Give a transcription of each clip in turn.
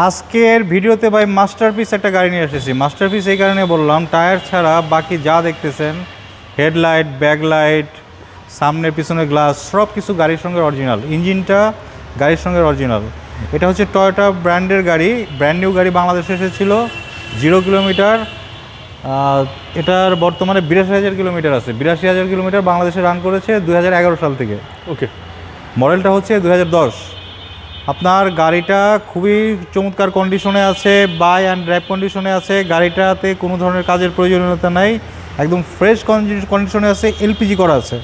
আজকের ভিডিওতে ভাই মাস্টারপিস একটা গাড়ি নিয়ে এসেছি। মাস্টারপিস এই কারণে বললাম, টায়ার ছাড়া বাকি যা দেখতেছেন, হেডলাইট, ব্যাকলাইট, সামনে পিছনে গ্লাস, সব কিছু গাড়ির সঙ্গে অরিজিনাল। ইঞ্জিনটা গাড়ির সঙ্গে অরিজিনাল। এটা হচ্ছে টয়োটা ব্র্যান্ডের গাড়ি, ব্র্যান্ড নিউ গাড়ি, বাংলাদেশে এসেছিল 0 কিলোমিটার। এটার বর্তমানে 82,000 কিলোমিটার আছে। 82,000 কিলোমিটার বাংলাদেশে রান করেছে 2011 সাল থেকে। ওকে, মডেলটা হচ্ছে 2010। আপনার গাড়িটা খুবই চমৎকার কন্ডিশনে আছে, বাই অ্যান্ড ড্রাইভ কন্ডিশনে আছে। গাড়িটাতে কোনো ধরনের কাজের প্রয়োজনীয়তা নাই, একদম ফ্রেশ কন্ডিশনে আছে, এলপিজি করা আছে।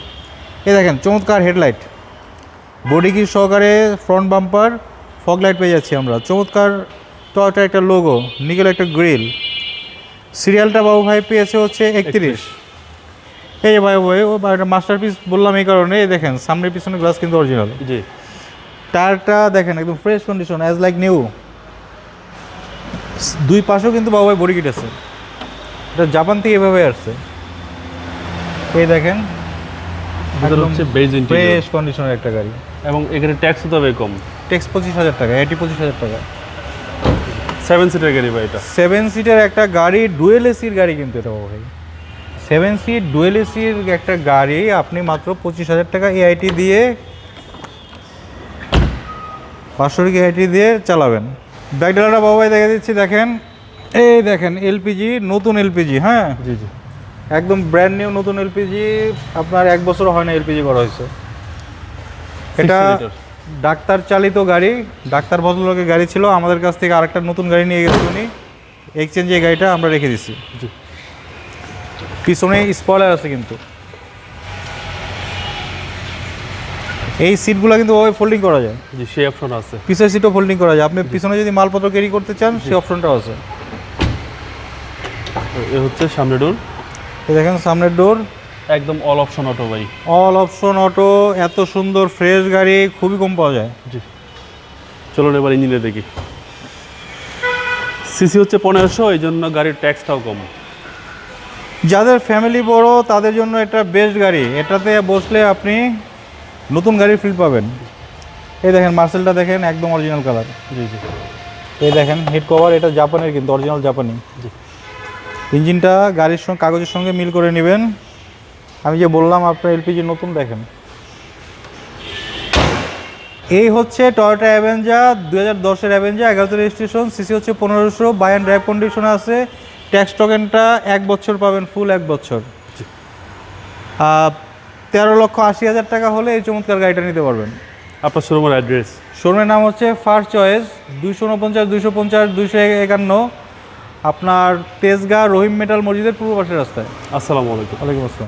এই দেখেন চমৎকার হেডলাইট, বডি কিট সহকারে ফ্রন্ট বাম্পার, ফগ লাইট পেয়ে যাচ্ছি আমরা। চমৎকার টয়োটা একটা লোগো, নিকেল একটা গ্রিল। সিরিয়ালটা বাবু ভাই পেয়েছে হচ্ছে 31। এই ভাই ও একটা মাস্টারপিস বললাম এই কারণে। এই দেখেন সামনের পিছনে গ্লাস কিন্তু অরিজিনাল। জি, টায়ারটা দেখেন একদম fresh condition, as like new. দুই পাশেও কিন্তু বাবু ভাই বডি কিট আছে। এটা জাপান থেকে এভাবে আসছে। এই দেখেন এটা হচ্ছে বেজ ইন্টেরিয়র, ফ্রেশ কন্ডিশনের একটা গাড়ি। এবং এখানে ট্যাক্স তো হবে কম। ট্যাক্স 25,000 টাকা, 25,000 টাকা। 7 সিটার গাড়ি ভাই এটা। 7 সিটের একটা গাড়ি, ডুয়েল এসির গাড়ি কিন্তু এটা বাবু ভাই। 7 সিট ডুয়েল এসির একটা গাড়ি আপনি মাত্র 25,000 টাকা এআইটি দিয়ে, 500 এআইটি দিয়ে চালাবেন। ব্যাক ডালাটা বাবু ভাই দেখে দিচ্ছি, দেখেন। এই দেখেন এলপিজি, নতুন এলপিজি। হ্যাঁ, জি জি, একদম ব্র্যান্ড নিউ নতুন এলপিজি। আপনার 1 বছরও হয় না এলপিজি করা হয়েছে। এটা ডাক্তার চালিত গাড়ি, ডাক্তার ভদ্রলোকের গাড়ি ছিল, আমাদের কাছ থেকে আরেকটা নতুন গাড়ি নিয়ে গেছে উনি, এক্সচেঞ্জে এই গাড়িটা আমরা রেখে দিচ্ছি। জি, পিছনে স্পয়লার আছে কিন্তু। এই সিটগুলো কিন্তু ওভাবে ফোল্ডিং করা যায়। জি, সেই অপশন আছে। পিছের সিটও ফোল্ডিং করা যায়। আপনি পিছনে যদি মালপত্র ক্যারি করতে চান সেই অপশনটাও আছে। এ হচ্ছে সামনে ডোর। এই দেখেন সামনের ডোর একদম অল অপশন অটো ভাই। All option auto. এত সুন্দর ফ্রেশ গাড়ি খুবই কম পাওয়া যায়। জি, চলুন এবার ইঞ্জিনে দেখি। সিসি হচ্ছে 1500, এই জন্য গাড়ির ট্যাক্সটাও কম। যাদের ফ্যামিলি বড় তাদের জন্য এটা বেস্ট গাড়ি। এটাতে বসলে আপনি নতুন গাড়ির ফিল পাবেন। এই দেখেন মার্সেলটা দেখেন, একদম অরিজিনাল কালার। জি জি, এই দেখেন হিট কভার, এটা জাপানের কিন্তু, অরিজিনাল জাপানি। জি, ইঞ্জিনটা গাড়ির সঙ্গে কাগজের সঙ্গে মিল করে নেবেন। আমি যে বললাম আপনার এলপিজি নতুন, দেখেন। এই হচ্ছে টয়োটা অ্যাভেঞ্জার, 2010-এর অ্যাভেঞ্জার, 11 রেজিস্ট্রেশন, সিসি হচ্ছে 1500, বাই অ্যান্ড ড্রাইভ কন্ডিশনে আছে। ট্যাক্স টোকেনটা 1 বছর পাবেন, ফুল 1 বছর। 13,80,000 টাকা হলে এই চমৎকার গাড়িটা নিতে পারবেন। আপনার শোরুমের অ্যাড্রেস? শোরুমের নাম হচ্ছে ফার্স্ট চয়েস, 249, 250, 251, আপনার তেজগাঁ রহিম মেটাল মসজিদের পূর্ব পাশের রাস্তায়। আসসালামু আলাইকুম। ওয়ালাইকুম আসসালাম।